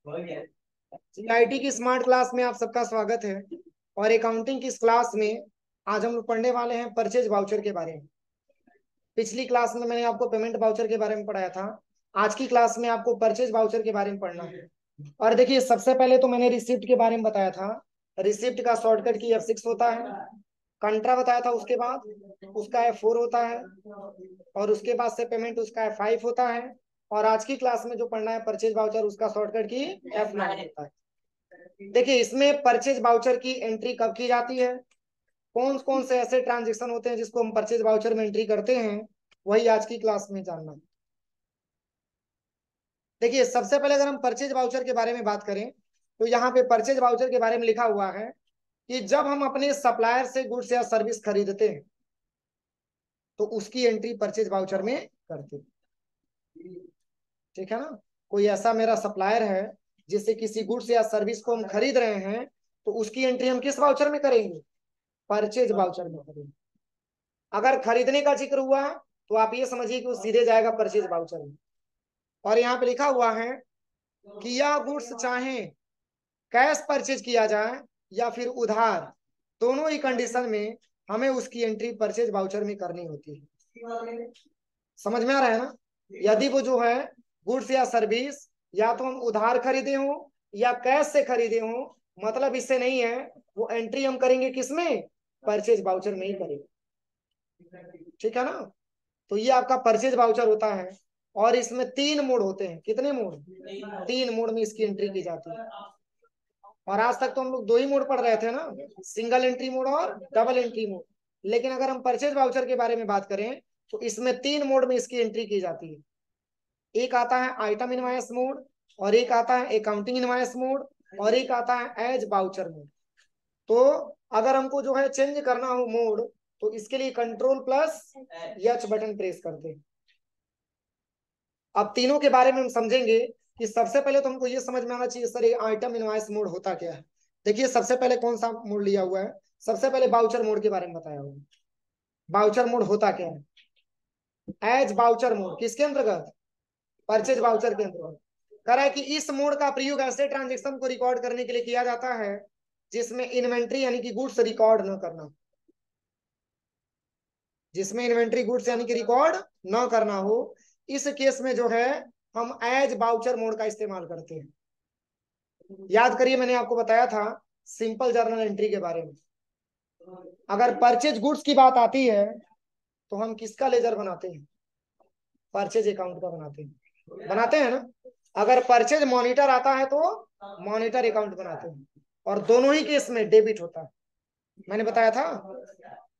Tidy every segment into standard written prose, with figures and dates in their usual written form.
IT की smart class में आप सबका स्वागत है। और अकाउंटिंग की इस क्लास में आज हम लोग पढ़ने वाले हैं परचेज वाउचर के बारे में। पिछली क्लास में मैंने आपको पेमेंट वाउचर के बारे में पढ़ाया था। आज की क्लास में आपको परचेज वाउचर के बारे में पढ़ना है। और देखिए, सबसे पहले तो मैंने रिसिप्ट के बारे में बताया था। रिसिप्ट का शॉर्टकट की F6 होता है। कंट्रा बताया था, उसके बाद उसका F4 होता है। और उसके बाद से पेमेंट उसका F5 होता है। और आज की क्लास में जो पढ़ना है परचेज वाउचर, उसका शॉर्टकट की F9 होता है। देखिए, इसमें परचेज वाउचर की एंट्री कब की जाती है, कौन कौन से ऐसे ट्रांजेक्शन होते हैं जिसको हम परचेज वाउचर में एंट्री करते हैं, वही आज की क्लास में जानना है। देखिए, सबसे पहले अगर हम परचेज वाउचर के बारे में बात करें तो यहाँ पे परचेज वाउचर के बारे में लिखा हुआ है कि जब हम अपने सप्लायर से गुड्स या सर्विस खरीदते हैं तो उसकी एंट्री परचेज वाउचर में करते हैं। ठीक है ना। कोई ऐसा मेरा सप्लायर है जिससे किसी गुड्स या सर्विस को हम खरीद रहे हैं, तो उसकी एंट्री हम किस वाउचर में करेंगे? परचेज वाउचर में करेंगे। अगर खरीदने का जिक्र हुआ तो आप ये समझिए कि वो सीधे जाएगा परचेज वाउचर में। और यहाँ पे लिखा हुआ है कि यह गुड्स चाहे कैश परचेज किया जाए या फिर उधार, दोनों ही कंडीशन में हमें उसकी एंट्री परचेज वाउचर में करनी होती है। समझ में आ रहा है ना। यदि वो जो है गुड्स या सर्विस या तो हम उधार खरीदे हो या कैश से खरीदे हो, मतलब इससे नहीं है, वो एंट्री हम करेंगे किसमें? परचेज वाउचर में ही करेंगे। ठीक है ना। तो ये आपका परचेज वाउचर होता है। और इसमें 3 मोड होते हैं। कितने मोड? 3 मोड में इसकी एंट्री की जाती है। और आज तक तो हम लोग 2 ही मोड पढ़ रहे थे ना, सिंगल एंट्री मोड और डबल एंट्री मोड। लेकिन अगर हम परचेज वाउचर के बारे में बात करें तो इसमें 3 मोड में इसकी एंट्री की जाती है। एक आता है आइटम इनवॉइस मोड, और एक आता है अकाउंटिंग इनवॉइस मोड, और एक आता है एज वाउचर मोड। तो अगर हमको जो है चेंज करना हो मोड, तो इसके लिए control plus H button press करते हैं। अब तीनों के बारे में हम समझेंगे कि सबसे पहले तो हमको ये समझ में आना चाहिए सर, ये आइटम इनवॉइस मोड होता क्या है। देखिए, सबसे पहले कौन सा मोड लिया हुआ है? सबसे पहले बाउचर मोड के बारे में बताया हुआ है। बाउचर मोड होता क्या है? एज बाउचर मोड किसके अंतर्गत? परचेज वाउचर के अंतर्गत। कह रहा है कि इस मोड का प्रयोग ऐसे ट्रांजेक्शन को रिकॉर्ड करने के लिए किया जाता है जिसमें इन्वेंट्री यानी कि गुड्स रिकॉर्ड न करना, जिसमें इन्वेंट्री गुड्स यानी कि रिकॉर्ड न करना हो। इस केस में जो है हम एज बाउचर मोड का इस्तेमाल करते हैं। याद करिए, मैंने आपको बताया था सिंपल जर्नल एंट्री के बारे में। अगर परचेज गुड्स की बात आती है तो हम किसका लेजर बनाते हैं? परचेज अकाउंट का बनाते हैं ना। अगर परचेज मॉनिटर आता है तो मॉनिटर अकाउंट बनाते हैं। और दोनों ही केस में डेबिट होता है। मैंने बताया था,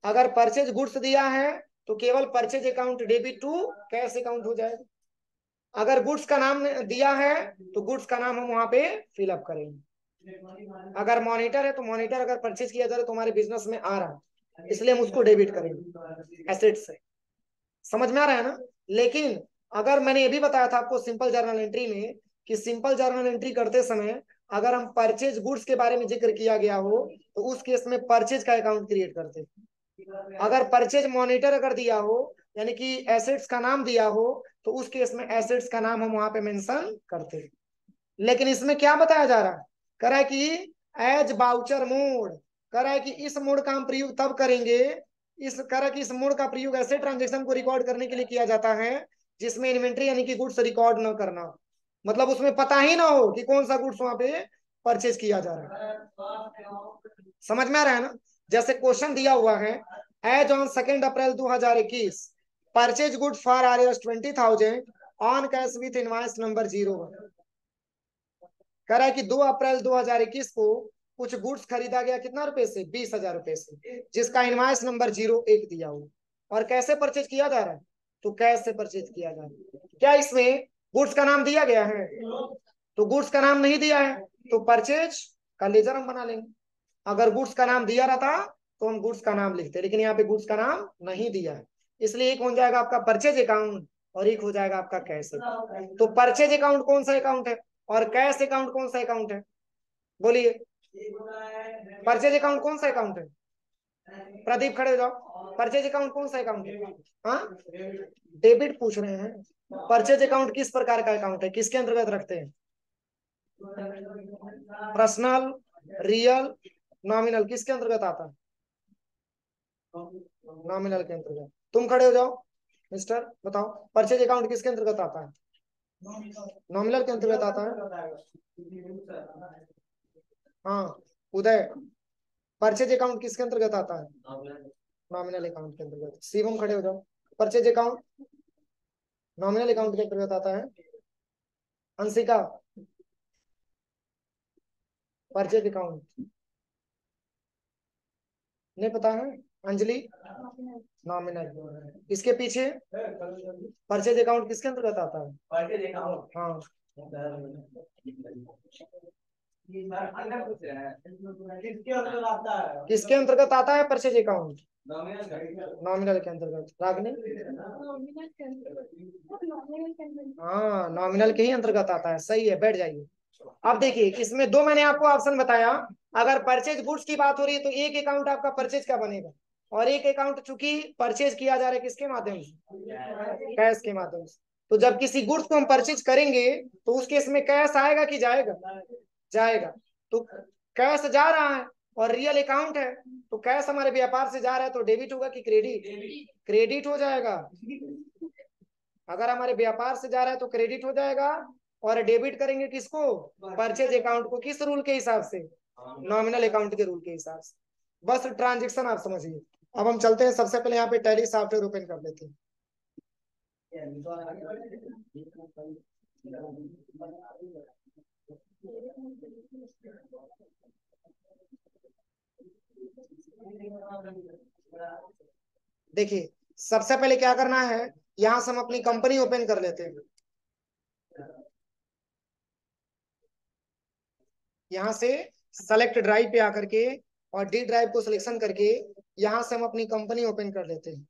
अगर परचेज गुड्स दिया है तो केवल purchase account debit to cash account हो जाएगा। अगर गुड्स का नाम दिया है तो गुड्स का नाम हम वहां पे फिलअप करेंगे। अगर मॉनिटर है तो मॉनिटर अगर परचेज किया जा रहा है तो हमारे बिजनेस में आ रहा है, इसलिए हम उसको डेबिट करेंगे एसेट से। समझ में आ रहा है ना। लेकिन अगर मैंने ये भी बताया था आपको सिंपल जर्नल एंट्री में कि सिंपल जर्नल एंट्री करते समय अगर हम परचेज गुड्स के बारे में जिक्र किया गया हो तो उस केस में परचेज का अकाउंट क्रिएट करते हैं। अगर परचेज मॉनिटर अगर दिया हो यानी कि एसेट्स का नाम दिया हो तो उस केस में एसेट्स का नाम हम वहां पे मेंशन करते हैं। लेकिन इसमें क्या बताया जा रहा है? कह रहा है कि एज बाउचर मोड, कह रहा है कि इस मोड का हम प्रयोग तब करेंगे, इस कह रहा है कि इस मोड का प्रयोग ऐसे ट्रांजेक्शन को रिकॉर्ड करने के लिए किया जाता है जिसमें इन्वेंट्री यानी कि गुड्स रिकॉर्ड न करना हो। मतलब उसमें पता ही ना हो कि कौन सा गुड्स वहां पे परचेज किया जा रहा है। समझ में आ रहा है ना। जैसे क्वेश्चन दिया हुआ है, as on 2 April 2021 purchase goods for RS 20,000 on cash with invoice number 01। कह रहा है कि 2 अप्रैल 2021 को कुछ गुड्स खरीदा गया, कितना रुपए से? 20,000 रुपए से, जिसका इनवॉइस नंबर 01 दिया हुआ। और कैसे परचेज किया जा रहा है? तो कैश से परचेज किया जा रहा है। क्या इसमें गुड्स का नाम दिया गया है? तो गुड्स का नाम नहीं दिया है तो परचेज का लेजर हम बना लेंगे। अगर गुड्स का नाम दिया रहता तो हम गुड्स का नाम लिखते, लेकिन यहाँ पे गुड्स का नाम नहीं दिया है, इसलिए एक हो जाएगा आपका परचेज अकाउंट और एक हो जाएगा आपका कैश अकाउंट। तो परचेज अकाउंट कौन सा अकाउंट है और कैश अकाउंट कौन सा अकाउंट है? बोलिए, परचेज अकाउंट कौन सा अकाउंट है? प्रदीप खड़े हो जाओ। परचेज अकाउंट कौन सा अकाउंट है? हाँ, डेबिट पूछ रहे हैं। परचेज अकाउंट किस प्रकार का अकाउंट है, किसके अंतर्गत रखते हैं? पर्सनल, रियल, नॉमिनल किसके अंतर्गत आता है? नॉमिनल के अंतर्गत। तुम खड़े हो जाओ मिस्टर, बताओ परचेज अकाउंट किसके अंतर्गत आता है? नॉमिनल के अंतर्गत आता है। हाँ उदय, परचेज अकाउंट किसके अंतर्गत आता है? नॉमिनल अकाउंट के अंतर्गत। शिवम खड़े हो जाओ, परचेज अकाउंट नॉमिनल अकाउंट के अंतर्गत आता है। अंशिका, परचेज अकाउंट नहीं पता है। अंजलि, नॉमिनल। इसके पीछे परचेज अकाउंट किसके अंतर्गत आता है? हाँ किसके अंतर्गत आता है परचेज अकाउंट? नॉमिनल के अंतर्गत। रागनी, हाँ नॉमिनल के ही अंतर्गत आता है, सही है, बैठ जाइए। अब देखिए इसमें दो मैंने आपको ऑप्शन बताया। अगर परचेज गुड्स की बात हो रही है तो एक अकाउंट आपका परचेज का बनेगा, और एक अकाउंट चूंकि परचेज किया जा रहा है किसके माध्यम से? कैश के माध्यम से। तो जब किसी गुड्स को हम परचेज करेंगे तो उस केस में कैश आएगा कि जाएगा? जाएगा। तो कैश जा रहा है और रियल अकाउंट है, तो कैश हमारे व्यापार से जा रहा है तो डेबिट होगा कि क्रेडिट? क्रेडिट हो जाएगा। अगर हमारे व्यापार से जा रहा है तो क्रेडिट हो जाएगा, और डेबिट करेंगे किसको? परचेज अकाउंट को। किस रूल के हिसाब से? नॉमिनल अकाउंट के रूल के हिसाब से। बस ट्रांजेक्शन आप समझिए। अब हम चलते हैं, सबसे पहले यहाँ पे टैली सॉफ्टवेयर ओपन कर लेते हैं। देखिए सबसे पहले क्या करना है, यहाँ से हम अपनी कंपनी ओपन कर लेते हैं। यहाँ से सेलेक्ट ड्राइव पे आकर के और डी ड्राइव को सिलेक्शन करके यहाँ से हम अपनी कंपनी ओपन कर लेते हैं।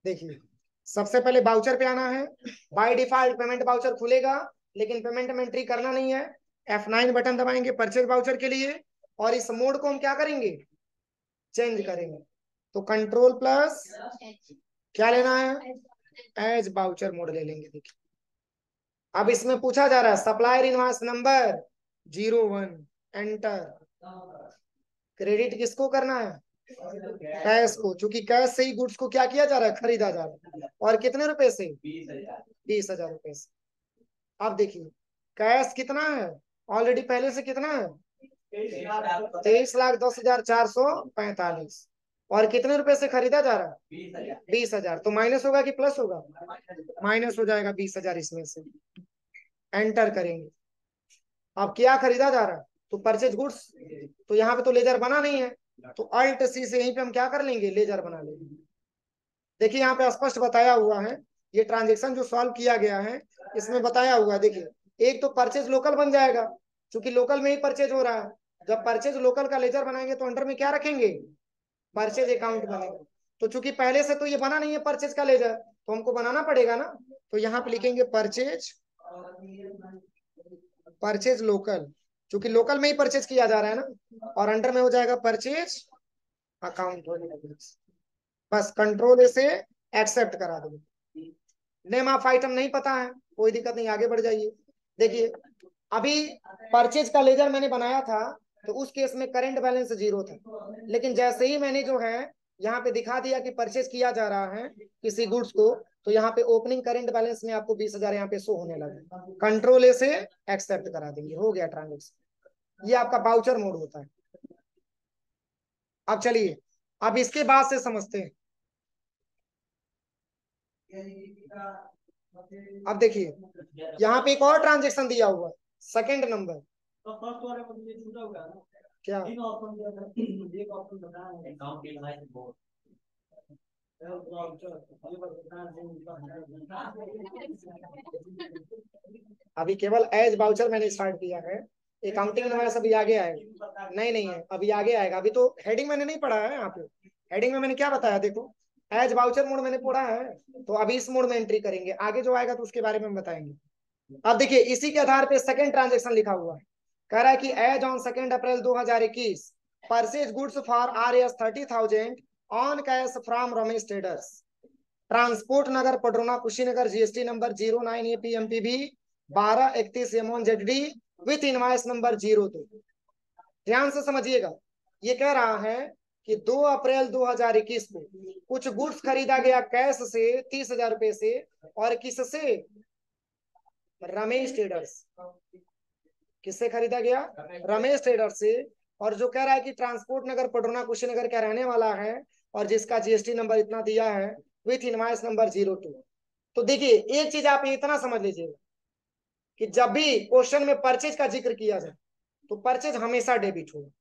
देखिए सबसे पहले बाउचर पे आना है। बाय डिफॉल्ट पेमेंट बाउचर खुलेगा, लेकिन पेमेंट में एंट्री करना नहीं है। F9 बटन दबाएंगे परचेज बाउचर के लिए, और इस मोड को हम क्या करेंगे? चेंज करेंगे। तो कंट्रोल प्लस क्या लेना है? एज बाउचर मोड ले लेंगे। देखिए अब इसमें पूछा जा रहा है supplier invoice number 01, enter. Credit किसको करना है? कैश को, क्योंकि कैश से ही गुड्स को क्या किया जा रहा है? खरीदा जा रहा है। और कितने रुपए से? 20,000 रुपए से। अब देखिए कैश कितना है? ऑलरेडी पहले से कितना है? 23,10,445। और कितने रुपए से खरीदा जा रहा है? 20,000। तो माइनस होगा कि प्लस होगा? माइनस हो जाएगा 20,000 इसमें से। एंटर करेंगे। अब क्या खरीदा जा रहा है? तो परचेज गुड्स। तो यहाँ पे तो लेजर बना नहीं है, तो अल्ट सी से यहीं पे हम क्या कर लेंगे? लेजर बना लेंगे। देखिए यहाँ पे स्पष्ट बताया हुआ है, ये ट्रांजेक्शन जो सॉल्व किया गया है इसमें बताया हुआ है। देखिए एक तो परचेज लोकल बन जाएगा, क्योंकि लोकल में ही परचेज हो रहा है। जब परचेज लोकल का लेजर बनाएंगे तो अंडर में क्या रखेंगे? परचेज अकाउंट बनेगा। तो चूंकि पहले से तो ये बना नहीं है परचेज का लेजर, तो हमको बनाना पड़ेगा ना। तो यहाँ पे लिखेंगे परचेज, परचेज लोकल, क्योंकि लोकल में ही परचेज किया जा रहा है ना। और अंडर में हो जाएगा परचेज अकाउंट। बस कंट्रोल से एक्सेप्ट करा दो। नेम ऑफ आइटम नहीं पता है, कोई दिक्कत नहीं, आगे बढ़ जाइए। देखिए अभी परचेज का लेजर मैंने बनाया था, तो उस केस में करंट बैलेंस 0 था। लेकिन जैसे ही मैंने जो है यहाँ पे दिखा दिया कि परचेज किया जा रहा है किसी गुड्स को, तो यहाँ पे ओपनिंग करंट बैलेंस में आपको 20,000 यहाँ पे शो होने लगा। कंट्रोल ए से एक्सेप्ट करा देंगे, हो गया ट्रांजेक्शन। ये आपका बाउचर मोड होता है। अब चलिए अब इसके बाद से समझते हैं। अब देखिए यहाँ पे एक और ट्रांजेक्शन दिया हुआ है, सेकंड नंबर। क्या? अभी केवल एज बाउचर मैंने स्टार्ट किया है, अकाउंटिंग इनवॉइस अभी आगे आएगा। नहीं नहीं है, अभी आगे आएगा। अभी तो हेडिंग मैंने नहीं पढ़ा है। यहाँ पे हेडिंग में मैंने क्या बताया, देखो एज बाउचर मोड मैंने पढ़ा है, तो अभी इस मोड में एंट्री करेंगे। आगे जो आएगा तो उसके बारे में हम बताएंगे। अब देखिए इसी के आधार पे सेकंड ट्रांजेक्शन लिखा हुआ है। कह रहा है कि as on 2 April 2021 purchase goods for RS 30,000 on cash from Ramesh traders. Transport Nagar Padrauna Kushinagar GST number 09APMPB 1231MONZD with invoice number 02। ध्यान से समझिएगा, ये कह रहा है कि 2 अप्रैल 2021 को कुछ गुड्स खरीदा गया कैश से 30,000 रुपए से, और किससे? रमेश ट्रेडर्स। किससे खरीदा गया? रमेश ट्रेडर्स से। और जो कह रहा है कि ट्रांसपोर्ट नगर पडरौना कुशीनगर का रहने वाला है और जिसका जीएसटी नंबर इतना दिया है विथ इनवाइस नंबर 02। तो देखिए एक चीज आप इतना समझ लीजिएगा कि जब भी क्वेश्चन में परचेज का जिक्र किया जाए तो परचेज हमेशा डेबिट हो।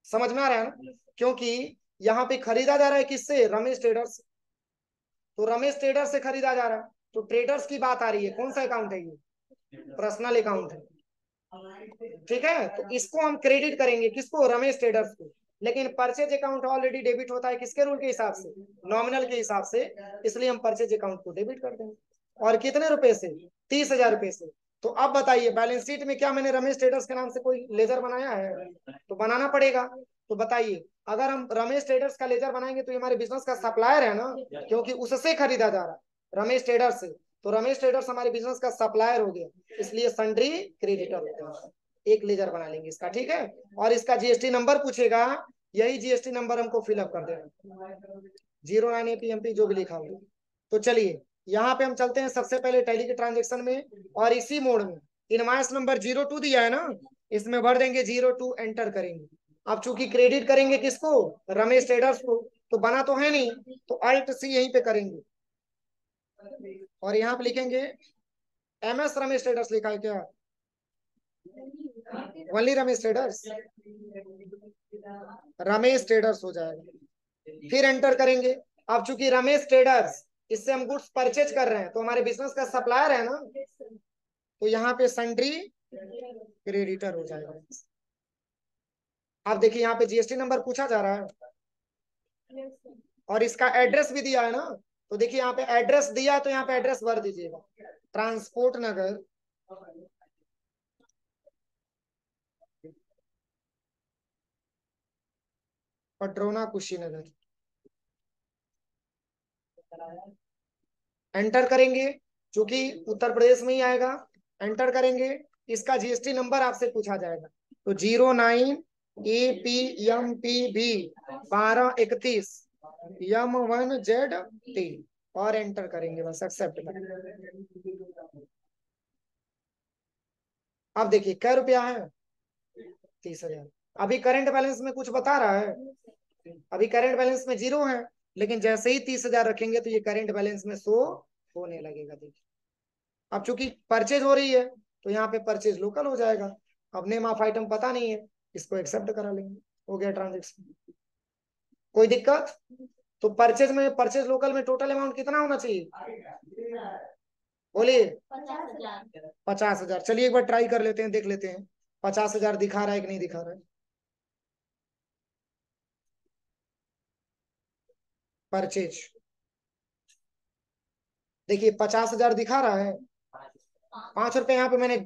समझ में आ रहा है ना? क्योंकि यहाँ पे खरीदा जा रहा है किससे? रमेश ट्रेडर्स। तो रमेश ट्रेडर्स से खरीदा जा रहा है, तो ट्रेडर्स की बात आ रही है। कौन सा अकाउंट है ये? पर्सनल अकाउंट है। ठीक है, तो इसको हम क्रेडिट करेंगे, किसको? रमेश ट्रेडर्स को। लेकिन परचेज अकाउंट ऑलरेडी डेबिट होता है किसके रूल के हिसाब से? नॉमिनल के हिसाब से। इसलिए हम परचेज अकाउंट को डेबिट कर देंगे। और कितने रुपए से? 30,000 रुपए से। तो अब बताइए बैलेंस शीट में क्या मैंने रमेश ट्रेडर्स के नाम से कोई लेजर बनाया है? तो बनाना पड़ेगा। तो बताइए, अगर हम रमेश ट्रेडर्स का लेजर बनाएंगे तो ये हमारे बिजनेस का सप्लायर है ना, क्योंकि उससे खरीदा जा रहा है रमेश ट्रेडर्स से। तो रमेश ट्रेडर्स हमारे बिजनेस का सप्लायर हो गया, इसलिए सन्ड्री क्रेडिटर होता है। एक लेजर बना लेंगे इसका, ठीक है। और इसका जीएसटी नंबर पूछेगा, यही जीएसटी नंबर हमको फिलअप कर देना, 09APMP जो भी लिखा हो। तो चलिए यहाँ पे हम चलते हैं सबसे पहले टैली के ट्रांजेक्शन में, और इसी मोड में इनवाइस नंबर 02 दिया है ना, इसमें भर देंगे 02, एंटर करेंगे। अब चूंकि क्रेडिट करेंगे किसको? रमेश ट्रेडर्स को। तो बना तो है नहीं, तो Alt+C यहीं पे करेंगे और यहाँ पे लिखेंगे MS रमेश ट्रेडर्स। लिखा है क्या? Only Ramesh traders, Ramesh traders हो जाएगा। फिर एंटर करेंगे। अब चूंकि रमेश ट्रेडर्स, इससे हम गुड्स परचेज कर रहे हैं, तो हमारे बिजनेस का सप्लायर है ना, तो यहाँ पे सन्ड्री क्रेडिटर हो जाएगा। अब देखिए यहाँ पे जीएसटी नंबर पूछा जा रहा है और इसका एड्रेस भी दिया है ना। तो देखिए यहाँ पे एड्रेस दिया है, तो यहाँ पे एड्रेस भर दीजिएगा, ट्रांसपोर्ट नगर पडरौना कुशीनगर। एंटर करेंगे, क्योंकि उत्तर प्रदेश में ही आएगा। एंटर करेंगे, इसका जीएसटी नंबर आपसे पूछा जाएगा। तो 09APMPB 1231M1ZT और एंटर करेंगे, बस एक्सेप्ट करेंगे। अब देखिए क्या रुपया है? 30,000। अभी करंट बैलेंस में कुछ बता रहा है? अभी करंट बैलेंस में 0 है, लेकिन जैसे ही 30,000 रखेंगे तो ये करंट बैलेंस में शो होने लगेगा। देखिए अब चूंकि परचेज हो रही है, तो यहाँ पे परचेज लोकल हो जाएगा। अब नेम ऑफ आइटम पता नहीं है, इसको एक्सेप्ट करा लेंगे, हो गया ट्रांजेक्शन। कोई दिक्कत? तो परचेज लोकल में टोटल अमाउंट कितना होना चाहिए? बोलिए। 50,000। चलिए एक बार ट्राई कर लेते हैं, देख लेते हैं 50,000 दिखा रहा है कि नहीं दिखा रहा है। परचेज देखिए 50,000 दिखा रहा है। 5 रुपए यहाँ पे मैंने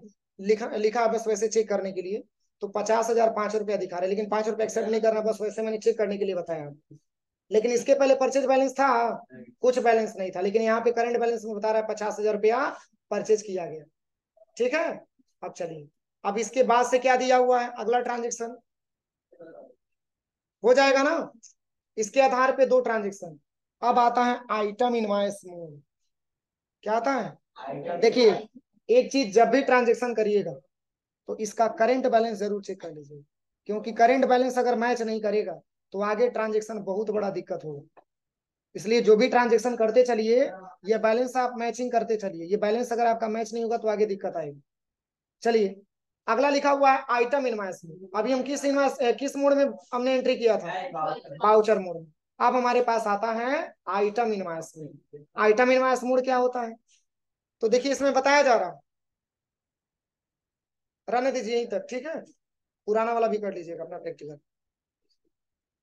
लिखा बस वैसे चेक करने के लिए। तो 50,000 5 रुपया दिखा रहा है, लेकिन 5 रुपया एक्सेप्ट नहीं करना, बस वैसे मैंने चेक करने के लिए बताया। लेकिन इसके पहले परचेज बैलेंस था, कुछ बैलेंस नहीं था, लेकिन यहाँ पे करंट बैलेंस में बता रहा है 50,000 रुपया परचेज किया गया। ठीक है, अब चलिए, अब इसके बाद से क्या दिया हुआ है? अगला ट्रांजेक्शन हो जाएगा ना, इसके आधार पे 2 ट्रांजेक्शन। अब आता है आइटम इनवॉइस मोड। क्या आता है? देखिए एक चीज, जब भी ट्रांजेक्शन करिएगा तो इसका करंट बैलेंस जरूर चेक कर लीजिए, क्योंकि करंट बैलेंस अगर मैच नहीं करेगा तो आगे ट्रांजेक्शन बहुत बड़ा दिक्कत होगा। इसलिए जो भी ट्रांजेक्शन करते चलिए, ये बैलेंस आप मैचिंग करते चलिए। ये बैलेंस अगर आपका मैच नहीं होगा तो आगे दिक्कत आएगी। चलिए अगला लिखा हुआ है आइटम इनवॉइस में। अभी हम किस मोड में हमने एंट्री किया था? वाउचर मोड में। अब हमारे पास आता है आइटम इनवॉइस में। आइटम इनवॉइस मोड क्या होता है? तो देखिए इसमें बताया जा रहा है, रहने दीजिए यहीं तक, ठीक है। पुराना वाला भी कर लीजिएगा अपना प्रैक्टिकल।